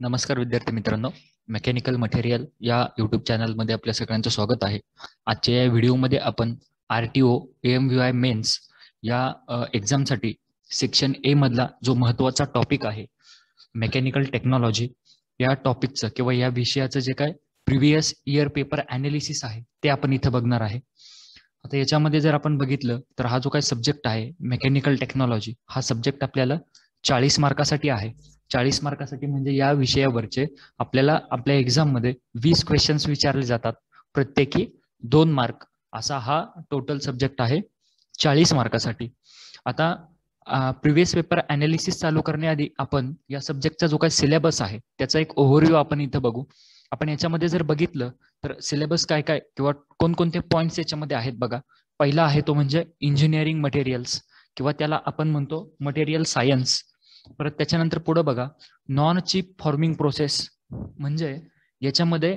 नमस्कार विद्यार्थी मित्रांनो, मेकॅनिकल मटेरियल या यूट्यूब चॅनलमध्ये आपल्या सगळ्यांचं स्वागत आहे. आजच्या या व्हिडिओमध्ये आपण RTO AMVI मेन्स या एक्झामसाठी सेक्शन ए मधला जो महत्त्वाचा टॉपिक आहे मेकॅनिकल टेक्नॉलॉजी या टॉपिकचं किंवा या विषयाचं जे काय प्रिव्हियस इयर पेपर ॲनालिसिस आहे ते आपण इथं बघणार आहे. आता याच्यामध्ये जर आपण बघितलं तर हा जो काही सब्जेक्ट आहे मेकॅनिकल टेक्नॉलॉजी हा सब्जेक्ट आपल्याला 40 मार्कासाठी आहे. 40 मार्कासाठी म्हणजे या विषयावरचे आपल्याला आपल्या एक्झाम मध्ये 20 क्वेश्चन्स विचारले जातात, प्रत्येकी 2 मार्क असा हा टोटल सब्जेक्ट आहे 40 मार्कासाठी. आता प्रिव्हियस पेपर ॲनालिसिस चालू करण्याआधी आपण या सब्जेक्टचा जो काही सिलेबस आहे त्याचा एक ओव्हरव्ह्यू आपण इथं बघू. आपण याच्यामध्ये जर बघितलं तर सिलेबस काय काय किंवा कोणकोणते पॉईंट्स याच्यामध्ये आहेत बघा. पहिला आहे तो म्हणजे इंजिनिअरिंग मटेरियल्स किंवा त्याला आपण म्हणतो मटेरियल सायन्स. परत त्याच्यानंतर पुढे बघा नॉन चिप फॉर्मिंग प्रोसेस, म्हणजे याच्यामध्ये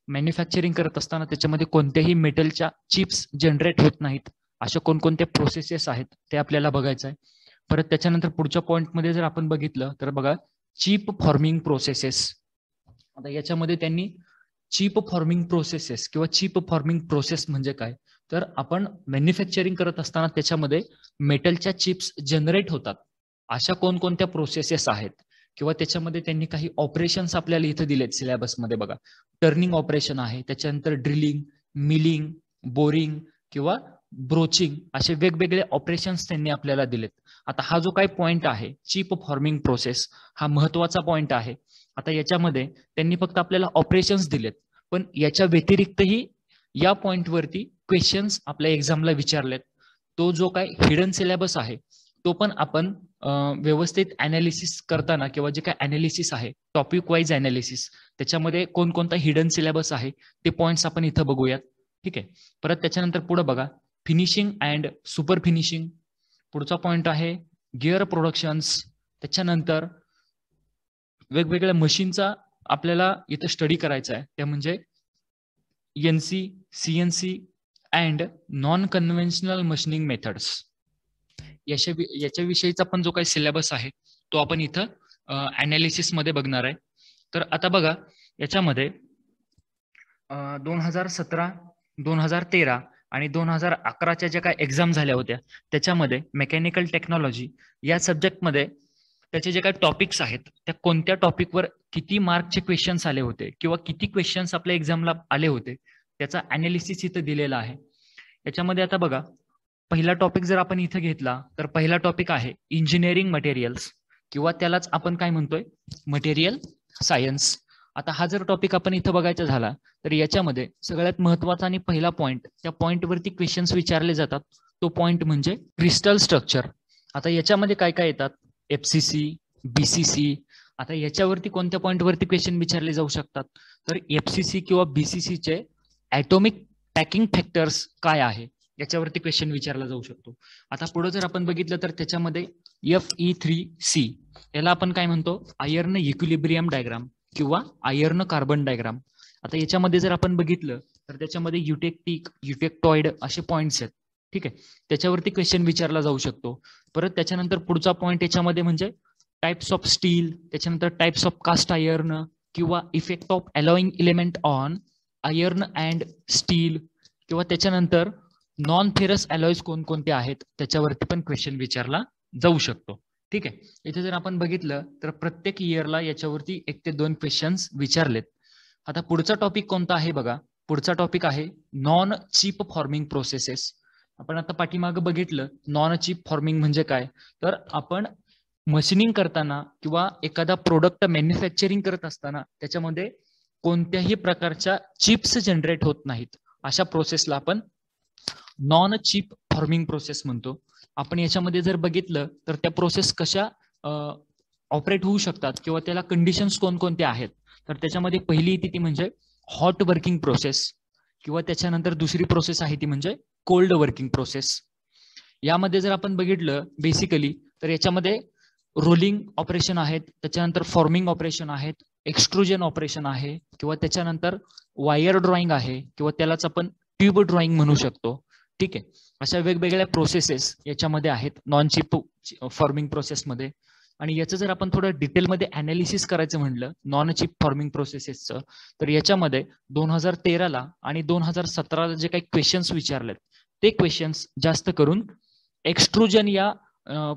मॅन्युफॅक्चरिंग करत असताना त्याच्यामध्ये कोणत्याही मेटलच्या चिप्स जनरेट होत नाहीत अशा कोणकोणत्या प्रोसेसेस आहेत ते आपल्याला बघायचं आहे. परत त्याच्यानंतर पुढच्या पॉईंटमध्ये जर आपण बघितलं तर बघा चिप फॉर्मिंग प्रोसेसेस. आता याच्यामध्ये त्यांनी चिप फॉर्मिंग प्रोसेसेस किंवा चिप फॉर्मिंग प्रोसेस म्हणजे काय, तर आपण मॅन्युफॅक्चरिंग करत असताना त्याच्यामध्ये मेटलच्या चिप्स जनरेट होतात अशा कोणकोणत्या प्रोसेसेस आहेत किंवा त्याच्यामध्ये त्यांनी काही ऑपरेशन्स आपल्याला इथं दिलेत सिलेबसमध्ये बघा. टर्निंग ऑपरेशन आहे, त्याच्यानंतर ड्रिलिंग, मिलिंग, बोरिंग किंवा ब्रोचिंग असे वेगवेगळे ऑपरेशन्स त्यांनी आपल्याला दिलेत. आता हा जो काही पॉइंट आहे चिप फॉर्मिंग प्रोसेस हा महत्वाचा पॉइंट आहे. आता याच्यामध्ये त्यांनी फक्त आपल्याला ऑपरेशन्स दिलेत, पण याच्या व्यतिरिक्तही या पॉइंटवरती क्वेश्चन्स आपल्या एक्झामला विचारलेत. तो जो काही हिडन सिलेबस आहे तो पण आपण व्यवस्थित अनालिसिस करताना किंवा जे काय अनालिसिस आहे टॉपिक वाईज अनालिसिस त्याच्यामध्ये कोणकोणता हिडन सिलेबस आहे ते पॉइंट्स आपण इथं बघूयात. ठीक आहे. परत त्याच्यानंतर पुढे बघा फिनिशिंग अँड सुपर फिनिशिंग. पुढचा पॉइंट आहे गिअर प्रोडक्शन्स. त्याच्यानंतर वेगवेगळ्या मशीनचा आपल्याला इथं स्टडी करायचा आहे, त्या म्हणजे NC, CNC and non conventional machining methods. याच्याविषयीचा पण जो काही सिलेबस आहे तो आपण इथं अनालिसिस मध्ये बघणार आहे. तर आता बघा याच्यामध्ये 2017, 2013 आणि 2011च्या ज्या काही एक्झाम झाल्या होत्या त्याच्यामध्ये मेकॅनिकल टेक्नॉलॉजी या सब्जेक्टमध्ये त्याचे जे काही टॉपिक्स आहेत त्या कोणत्या टॉपिकवर किती मार्कचे क्वेश्चन्स आले होते किंवा किती क्वेश्चन्स आपल्या एक्झामला आले होते त्याचा अनालिसिस इथं दिलेला आहे. याच्यामध्ये आता बघा पहिला टॉपिक जर आपण इथं घेतला तर पहिला टॉपिक आहे इंजिनिअरिंग मटेरियल्स किंवा त्यालाच आपण काय म्हणतोय मटेरियल सायन्स. आता हा जर टॉपिक आपण इथं बघायचा झाला तर याच्यामध्ये सगळ्यात महत्वाचा आणि पहिला पॉइंट त्या पॉइंटवरती क्वेश्चन्स विचारले जातात तो पॉइंट म्हणजे क्रिस्टल स्ट्रक्चर. आता याच्यामध्ये काय काय येतात FCC, BCC. आता याच्यावरती कोणत्या पॉइंटवरती क्वेश्चन विचारले जाऊ शकतात तर FCC किंवा BCC चे ॲटॉमिक पॅकिंग फॅक्टर्स काय आहे याच्यावरती क्वेश्चन विचारला जाऊ शकतो. आता पुढे जर आपण बघितलं तर त्याच्यामध्ये FE3C याला आपण काय म्हणतो आयर्न इक्विलिब्रियम डायग्राम किंवा आयर्न कार्बन डायग्राम. आता याच्यामध्ये जर आपण बघितलं तर त्याच्यामध्ये युटेक्टिक, युटेक्टॉइड असे पॉइंट्स आहेत. ठीक आहे, त्याच्यावरती क्वेश्चन विचारला जाऊ शकतो. परत त्याच्यानंतर पुढचा पॉइंट याच्यामध्ये म्हणजे टाइप्स ऑफ स्टील, त्याच्यानंतर टाइप्स ऑफ कास्ट आयर्न किंवा effect of alloying element on iron and still किंवा त्याच्यानंतर नॉन फेरस अलॉयज कोणकोणते आहेत त्याच्यावरती पण क्वेश्चन विचारला जाऊ शकतो. ठीक आहे, इथे जर आपण बघितलं तर प्रत्येक इयरला याच्यावरती 1 ते 2 क्वेश्चन्स विचारलेत. आता पुढचा टॉपिक कोणता आहे बघा, पुढचा टॉपिक आहे नॉन चिप फॉर्मिंग प्रोसेसेस. आपण आता पाठीमागं बघितलं नॉन चिप फॉर्मिंग म्हणजे काय, तर आपण मशीनिंग करताना किंवा एखादा प्रोडक्ट मॅन्युफॅक्चरिंग करत असताना त्याच्यामध्ये कोणत्याही प्रकारच्या चिप्स जनरेट होत नाहीत अशा प्रोसेसला आपण नॉन चिप फॉर्मिंग प्रोसेस म्हणतो. आपण याच्यामध्ये जर बघितलं तर त्या प्रोसेस कशा ऑपरेट होऊ शकतात किंवा त्याला कंडिशन्स कोणकोणत्या आहेत तर त्याच्यामध्ये पहिली येते ती म्हणजे हॉट वर्किंग प्रोसेस किंवा त्याच्यानंतर दुसरी प्रोसेस आहे ती म्हणजे कोल्ड वर्किंग प्रोसेस. यामध्ये जर आपण बघितलं बेसिकली तर याच्यामध्ये रोलिंग ऑपरेशन आहेत, त्याच्यानंतर फॉर्मिंग ऑपरेशन आहेत, एक्सट्रुजन ऑपरेशन आहे किंवा त्याच्यानंतर वायर ड्रॉइंग आहे किंवा त्यालाच आपण ट्यूब ड्रॉइंग म्हणू शकतो. ठीक आहे, अशा वेगवेगळ्या प्रोसेसेस याच्यामध्ये आहेत नॉन चिप फॉर्मिंग प्रोसेसमध्ये. आणि याचं जर आपण थोडं डिटेलमध्ये अनालिसिस करायचं म्हणलं नॉन चिप फॉर्मिंग प्रोसेसेसचं, तर याच्यामध्ये 2013ला आणि 2017ला जे काही क्वेश्चन्स विचारलेत ते क्वेश्चन्स जास्त करून एक्सट्रुजन या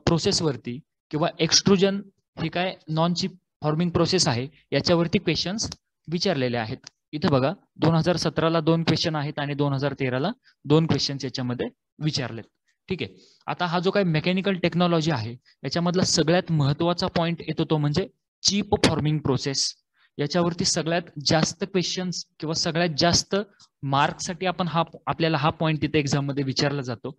प्रोसेसवरती किंवा एक्सट्रुजन हे काय नॉन चिप फॉर्मिंग प्रोसेस आहे याच्यावरती क्वेश्चन्स विचारलेले आहेत. इथं बघा 2017ला 2 क्वेश्चन आहेत आणि 2013ला 2 क्वेश्चन्स याच्यामध्ये विचारलेत. ठीक आहे. आता हा जो काही मेकॅनिकल टेक्नॉलॉजी आहे याच्यामधला सगळ्यात महत्वाचा पॉइंट येतो तो म्हणजे चिप फॉर्मिंग प्रोसेस. याच्यावरती सगळ्यात जास्त क्वेश्चन्स किंवा सगळ्यात जास्त मार्क्ससाठी आपण आपल्याला हा पॉइंट तिथे एक्झाम मध्ये विचारला जातो.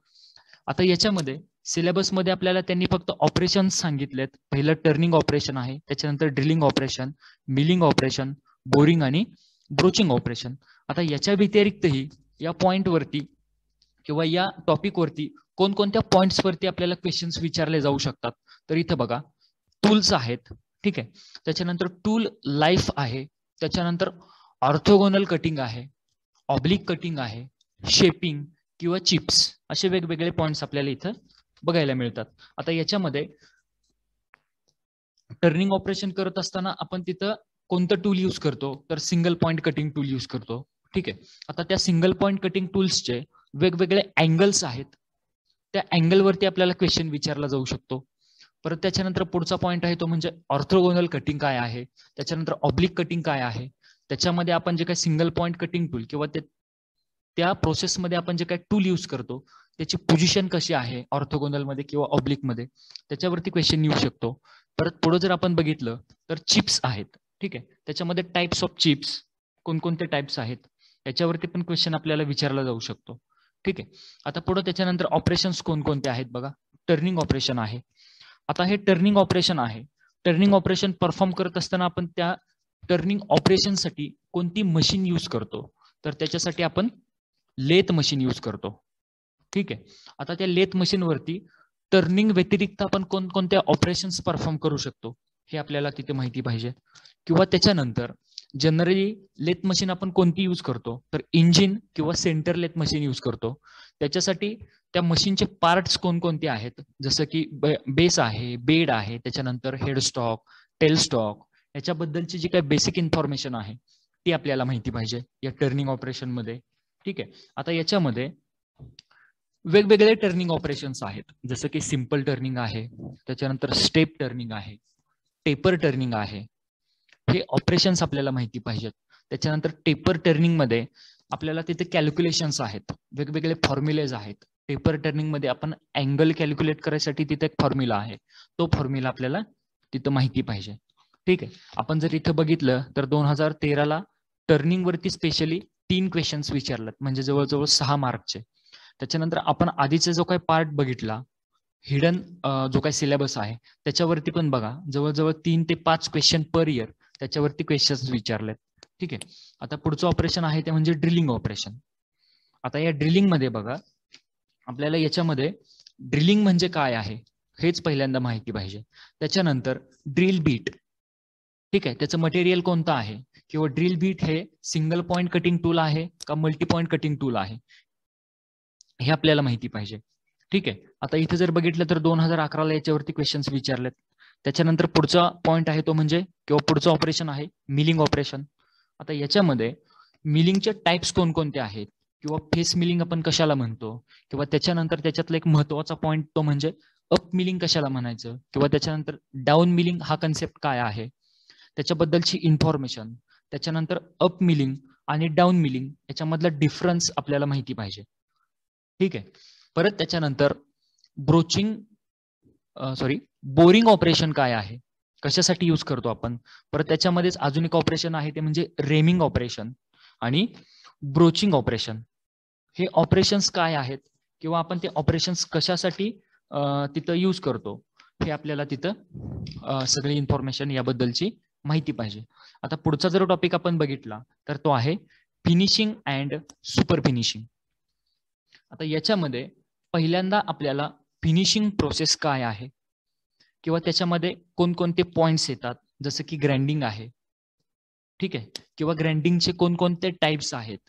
आता याच्यामध्ये सिलेबसमध्ये आपल्याला त्यांनी फक्त ऑपरेशन सांगितलेत. पहिलं टर्निंग ऑपरेशन आहे, त्याच्यानंतर drilling operation, milling operation, boring आणि ब्रोचिंग ऑपरेशन. आता याच्या व्यतिरिक्तही या पॉइंटवरती किंवा या टॉपिकवरती कोणकोणत्या पॉइंट्सवरती आपल्याला क्वेश्चन्स विचारले जाऊ शकतात. तर इथं बघा टूल्स आहेत. ठीक आहे. त्याच्यानंतर टूल लाईफ आहे, त्याच्यानंतर ऑर्थोगोनल कटिंग आहे, ऑब्लिक कटिंग आहे, शेपिंग किंवा चिप्स, असे वेगवेगळे पॉइंट्स आपल्याला इथं बघायला मिळतात. आता याच्यामध्ये टर्निंग ऑपरेशन करत असताना आपण तिथं कोणतं टूल यूज करतो, तर single point cutting tool use करतो. ठीक आहे. आता त्या सिंगल पॉइंट कटिंग टूल्सचे वेगवेगळे अँगल्स आहेत, त्या अँगलवरती आपल्याला क्वेश्चन विचारला जाऊ शकतो. परत त्याच्यानंतर पुढचा पॉइंट आहे तो म्हणजे ऑर्थोगोनल कटिंग काय आहे, त्याच्यानंतर ऑब्लिक कटिंग काय आहे, त्याच्यामध्ये आपण जे काही सिंगल पॉइंट कटिंग टूल किंवा त्या प्रोसेसमध्ये आपण जे काही टूल यूज करतो त्याची पोझिशन कशी आहे ऑर्थोगोनल मध्ये किंवा ऑब्लिक मध्ये, त्याच्यावरती क्वेश्चन येऊ शकतो. परत पुढे जर आपण बघितलं तर चिप्स आहेत. ठीक आहे. त्याच्यामध्ये टाइप्स ऑफ चिप्स, कोणकोणते टाइप्स आहेत याच्यावरती पण क्वेश्चन आपल्याला विचारला जाऊ शकतो. ठीक आहे. आता पुढे त्याच्यानंतर ऑपरेशन्स कोणकोणते आहेत बघा. टर्निंग ऑपरेशन आहे. आता हे टर्निंग ऑपरेशन आहे, टर्निंग ऑपरेशन परफॉर्म करत असताना आपण त्या टर्निंग ऑपरेशनसाठी कोणती मशीन यूज करतो, तर त्याच्यासाठी आपण लेथ मशीन यूज करतो. ठीक आहे. आता त्या लेथ मशीनवरती टर्निंग व्यतिरिक्त आपण कोणकोणत्या ऑपरेशन्स परफॉर्म करू शकतो हे आपल्याला तिथे माहिती पाहिजे. किंवा त्याच्यानंतर जनरली लेथ मशीन आपण कोणती यूज करतो, तर इंजिन किंवा सेंटर लेथ मशीन यूज करतो. त्याच्यासाठी त्या मशीनचे पार्ट्स कोणकोणते आहेत, जसं की बेस आहे, बेड आहे, त्याच्यानंतर हेड स्टॉक, टेल स्टॉक, याच्याबद्दलची जी काही बेसिक इन्फॉर्मेशन आहे ती आपल्याला माहिती पाहिजे या टर्निंग ऑपरेशन मध्ये. ठीक आहे. आता याच्यामध्ये वेगवेगळे टर्निंग ऑपरेशन्स आहेत, जसं की सिंपल टर्निंग आहे, त्याच्यानंतर स्टेप टर्निंग आहे, टेपर टर्निंग आहे. हे ऑपरेशन्स आपल्याला माहिती पाहिजेत. त्याच्यानंतर टेपर टर्निंग मध्ये आपल्याला तिथे कॅल्क्युलेशन्स आहेत, वेगवेगळे फॉर्म्युलेज आहेत. टेपर टर्निंग मध्ये आपण अँगल कॅल्क्युलेट करायसाठी तिथे एक फॉर्म्युला आहे, तो फॉर्म्युला आपल्याला तिथं माहिती पाहिजे. ठीक आहे. आपण जर इथं बघितलं तर 2013ला टर्निंग वरती स्पेशली 3 क्वेश्चन्स विचारलेत, म्हणजे जवळजवळ 6 मार्कचे. त्याच्यानंतर आपण आधीचा जो काही पार्ट बघितला हिडन, जो काही सिलेबस आहे त्याच्यावरती पण बघा जवळजवळ 3 ते 5 क्वेश्चन पर इयर त्याच्यावरती क्वेश्चन्स विचारलेत. ठीक आहे. आता पुढचं ऑपरेशन आहे ते म्हणजे ड्रिलिंग ऑपरेशन. आता या ड्रिलिंग मध्ये बघा आपल्याला याच्यामध्ये ड्रिलिंग म्हणजे काय आहे हेच पहिल्यांदा माहिती पाहिजे. त्याच्यानंतर ड्रिल बीट, ठीक आहे, त्याचं मटेरियल कोणतं आहे, किंवा ड्रिल बीट हे सिंगल पॉइंट कटिंग टूल आहे का मल्टी पॉइंट कटिंग टूल आहे हे आपल्याला माहिती पाहिजे. ठीक आहे. आता इथे जर बघितलं तर 2011ला याच्यावरती क्वेश्चन्स विचारलेत. त्याच्यानंतर पुढचा पॉइंट आहे तो म्हणजे किंवा पुढचं ऑपरेशन आहे मिलिंग ऑपरेशन. आता याच्यामध्ये मिलिंगचे टाइप्स कोणकोणते आहेत किंवा फेस मिलिंग आपण कशाला म्हणतो, किंवा त्याच्यानंतर त्याच्यातला एक महत्वाचा पॉइंट तो म्हणजे अप मिलिंग कशाला म्हणायचं, किंवा त्याच्यानंतर डाऊन मिलिंग हा कन्सेप्ट काय आहे त्याच्याबद्दलची इन्फॉर्मेशन. त्याच्यानंतर अप मिलिंग आणि डाऊन मिलिंग याच्यामधला डिफरन्स आपल्याला माहिती पाहिजे. ठीक आहे. परत त्याच्यानंतर बोरिंग ऑपरेशन काय आहे, कशासाठी यूज करतो आपण. परत त्याच्यामध्येच अजून एक ऑपरेशन आहे ते म्हणजे रेमिंग ऑपरेशन आणि ब्रोचिंग ऑपरेशन. हे ऑपरेशन्स काय आहेत किंवा आपण ते ऑपरेशन्स कशासाठी तिथं यूज करतो हे आपल्याला तिथं सगळी इन्फॉर्मेशन याबद्दलची माहिती पाहिजे. आता पुढचा जर टॉपिक आपण बघितला तर तो आहे फिनिशिंग अँड सुपर फिनिशिंग. आता याच्यामध्ये पहिल्यांदा आपल्याला फिनिशिंग प्रोसेस काय आहे किंवा त्याच्यामध्ये कोणकोणते पॉइंट्स येतात, जसं की ग्राइंडिंग आहे. ठीक आहे. किंवा ग्राइंडिंगचे कोणकोणते टाइप्स आहेत,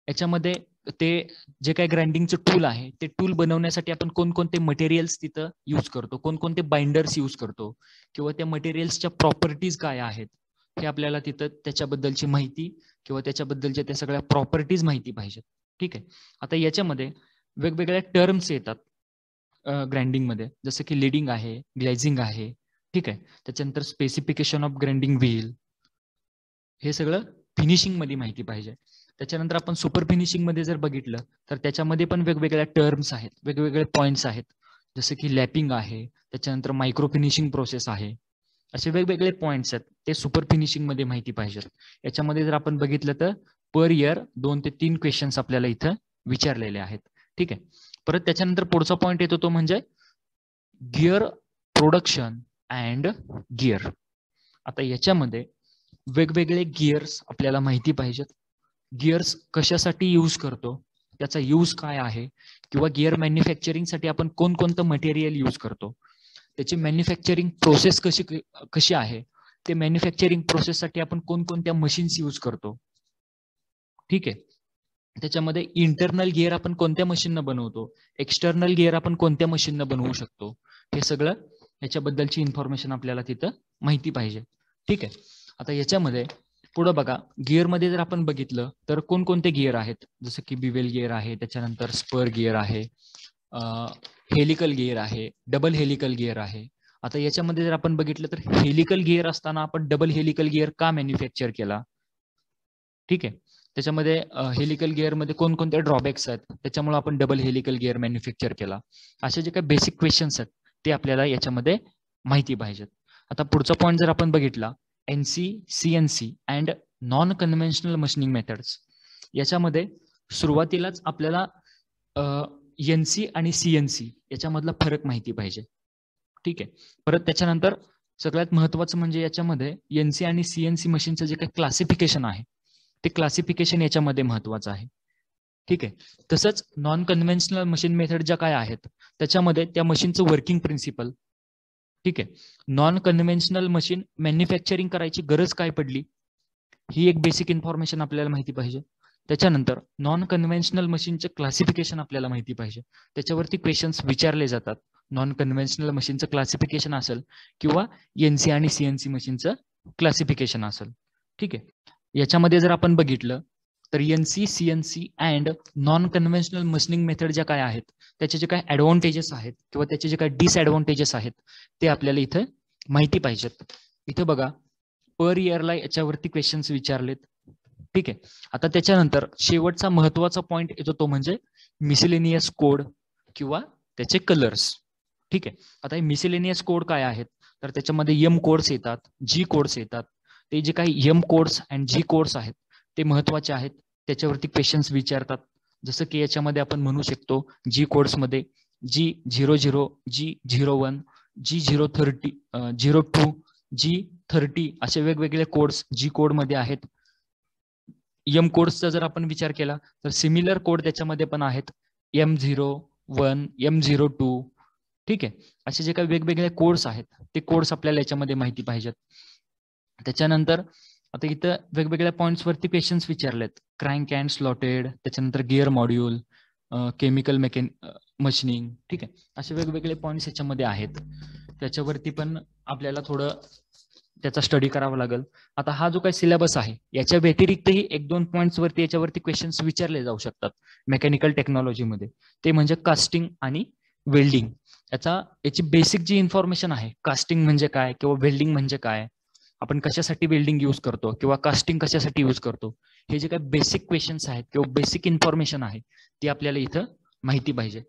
याच्यामध्ये ते जे काही ग्राइंडिंगचं टूल आहे ते टूल बनवण्यासाठी आपण कोणकोणते मटेरियल्स तिथं यूज करतो, कोणकोणते बाइंडर्स यूज करतो, किंवा त्या मटेरियल्सच्या प्रॉपर्टीज काय आहेत हे आपल्याला तिथं त्याच्याबद्दलची माहिती किंवा त्याच्याबद्दलच्या त्या सगळ्या प्रॉपर्टीज माहिती पाहिजेत. ठीक आहे. आता याच्यामध्ये वेगवेगळ्या टर्म्स येतात ग्राइंडिंग मध्ये, जसं की लीडिंग आहे, ग्लेझिंग आहे. ठीक आहे. त्याच्यानंतर स्पेसिफिकेशन ऑफ ग्राइंडिंग व्हील, हे सगळं फिनिशिंग मध्ये माहिती पाहिजे. त्याच्यानंतर आपण सुपर फिनिशिंग मध्ये जर बघितलं तर त्याच्यामध्ये पण वेगवेगळ्या टर्म्स आहेत, वेगवेगळे पॉइंट्स आहेत, जसं की लॅपिंग आहे, त्याच्यानंतर मायक्रो फिनिशिंग प्रोसेस आहे. असे वेगवेगळे पॉइंट्स आहेत, ते सुपर फिनिशिंग मध्ये माहिती पाहिजेत. याच्यामध्ये जर आपण बघितलं तर पर इयर 2 ते 3 क्वेश्चन्स आपल्याला इथं विचारलेले आहेत. ठीक आहे. परत त्याच्यानंतर पुढचा पॉइंट येतो तो म्हणजे गिअर प्रोडक्शन अँड गिअर. आता याच्यामध्ये वेगवेगळे गिअर्स आपल्याला माहिती पाहिजेत. गिअर्स कशासाठी यूज करतो, त्याचा यूज काय आहे, किंवा गिअर मॅन्युफॅक्चरिंगसाठी आपण कोणकोणतं मटेरियल यूज करतो, त्याची मॅन्युफॅक्चरिंग प्रोसेस कशी आहे, ते मॅन्युफॅक्चरिंग प्रोसेससाठी आपण कोणकोणत्या मशीन्स यूज करतो. ठीक आहे. त्याच्यामध्ये इंटरनल गिअर आपण कोणत्या मशीननं बनवतो, एक्सटर्नल गिअर आपण कोणत्या मशीननं बनवू शकतो, हे सगळं याच्याबद्दलची इन्फॉर्मेशन आपल्याला तिथं माहिती पाहिजे. ठीक आहे. आता याच्यामध्ये पुढं बघा, गिअरमध्ये जर आपण बघितलं तर कोणकोणते गिअर आहेत, जसं की बिवेल गिअर आहे, त्याच्यानंतर स्पर गिअर आहे, हेलिकल गिअर आहे, डबल हेलिकल गिअर आहे. आता याच्यामध्ये जर आपण बघितलं तर हेलिकल गिअर असताना आपण डबल हेलिकल गिअर का मॅन्युफॅक्चर केला. ठीक आहे. त्याच्यामध्ये हेलिकल गिअरमध्ये कोणकोणते ड्रॉबॅक्स आहेत, त्याच्यामुळे आपण डबल हेलिकल गिअर मॅन्युफॅक्चर केला. असे जे काही बेसिक क्वेश्चन्स आहेत ते आपल्याला याच्यामध्ये माहिती पाहिजेत. आता पुढचा पॉईंट जर आपण बघितला, NC, CNC and non conventional machining methods. याच्यामध्ये सुरुवातीलाच आपल्याला एनसी आणि सीएनसी याच्यामधला फरक माहिती पाहिजे. ठीक आहे. परत त्याच्यानंतर सगळ्यात महत्वाचं म्हणजे याच्यामध्ये एनसी आणि सीएनसी मशीनचं जे काही क्लासिफिकेशन आहे ते क्लासिफिकेशन याच्यामध्ये महत्वाचं आहे. ठीक आहे. तसंच नॉन कन्व्हेन्शनल मशीन मेथड ज्या काय आहेत त्याच्यामध्ये त्या मशीनचं वर्किंग प्रिन्सिपल. ठीक आहे. नॉन कन्व्हेन्शनल मशीन मॅन्युफॅक्चरिंग करायची गरज काय पडली, ही एक बेसिक इन्फॉर्मेशन आपल्याला माहिती पाहिजे. त्याच्यानंतर नॉन कन्व्हेन्शनल मशीनचं क्लासिफिकेशन आपल्याला माहिती पाहिजे, त्याच्यावरती क्वेश्चन्स विचारले जातात. नॉन कन्व्हेन्शनल मशीनचं क्लासिफिकेशन असेल किंवा एनसी आणि सीएनसी मशीनचं क्लासिफिकेशन असेल. ठीक आहे. याच्यामध्ये जर आपण बघितलं तर NC, CNC and non conventional machining method ज्या काय आहेत त्याचे जे काही ऍडव्हान्टेजेस आहेत किंवा त्याचे जे काही डिसएडव्हान्टेजेस आहेत ते आपल्याला इथं माहिती पाहिजेत. इथं बघा, पर इयरला याच्यावरती क्वेश्चन्स विचारलेत. ठीक आहे. आता त्याच्यानंतर शेवटचा महत्वाचा पॉइंट येतो तो म्हणजे मिसलेनियस कोड किंवा त्याचे कलर्स. ठीक आहे. आता हे मिसलेनियस कोड काय आहेत तर त्याच्यामध्ये एम कोड्स येतात, जी कोड्स येतात. ते जे काही M codes and G codes आहेत ते महत्वाचे आहेत, त्याच्यावरती क्वेश्चन्स विचारतात. जसं की याच्यामध्ये आपण म्हणू शकतो जी कोड्समध्ये G00, G01, G030, 02, G30 असे वेगवेगळे कोड्स जी कोड मध्ये आहेत. एम कोड्सचा जर आपण विचार केला तर सिमिलर कोड त्याच्यामध्ये पण आहेत, M01, M02. ठीक आहे. असे जे काही वेगवेगळे कोड्स आहेत ते कोड्स आपल्याला याच्यामध्ये माहिती पाहिजेत. त्याच्यानंतर आता इथं वेगवेगळ्या पॉइंट्स वरती क्वेश्चन्स विचारलेत, क्रँक अँड स्लॉटेड, त्याच्यानंतर गिअर मॉड्यूल, केमिकल मशीनिंग. ठीक आहे. असे वेगवेगळे पॉइंट्स याच्यामध्ये आहेत, त्याच्यावरती पण आपल्याला थोडं त्याचा स्टडी करावा लागेल. आता हा जो काही सिलेबस आहे याच्या व्यतिरिक्तही 1-2 पॉइंट्स वरती याच्यावरती क्वेश्चन्स विचारले जाऊ शकतात मेकॅनिकल टेक्नॉलॉजीमध्ये, ते म्हणजे कास्टिंग आणि वेल्डिंग. याची बेसिक जी इन्फॉर्मेशन आहे, कास्टिंग म्हणजे काय किंवा वेल्डिंग म्हणजे काय, आपण कशासाठी वेल्डिंग यूज करतो किंवा कास्टिंग कशासाठी यूज करतो, हे जे काही बेसिक क्वेश्चन्स आहेत किंवा बेसिक इन्फॉर्मेशन आहे ती आपल्याला इथं माहिती पाहिजे.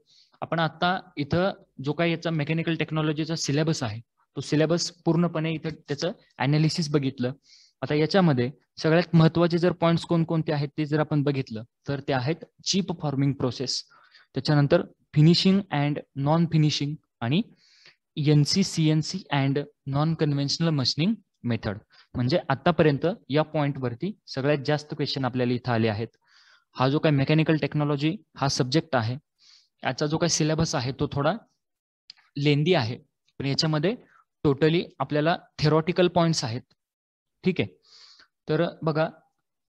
आपण आता इथं जो काही याचा मेकॅनिकल टेक्नॉलॉजीचा सिलेबस आहे तो सिलेबस पूर्णपणे इथं त्याचं अनालिसिस बघितलं. आता याच्यामध्ये सगळ्यात महत्वाचे जर पॉइंट्स कोणकोणते आहेत ते जर आपण बघितलं तर ते आहेत चीप फॉर्मिंग प्रोसेस, त्याच्यानंतर फिनिशिंग अँड नॉन फिनिशिंग, आणि NC, CNC and non conventional machining method. म्हणजे आतापर्यंत या पॉइंट वरती सगळ्यात जास्त क्वेश्चन आपल्याला इथं आले आहेत. हा जो काही मेकॅनिकल टेक्नॉलॉजी हा सब्जेक्ट आहे याचा जो काही सिलेबस आहे तो थोडा लेंदी आहे, पण याच्यामध्ये टोटली आपल्याला थेरॉटिकल पॉइंट्स आहेत. ठीक आहे. तर बघा,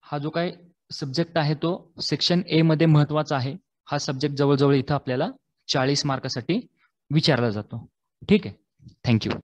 हा जो काही सब्जेक्ट आहे तो सेक्शन ए मध्ये महत्वाचा आहे. हा सब्जेक्ट जवळजवळ इथं आपल्याला 40 मार्कासाठी विचारला जातो. ठीक आहे, थँक्यू.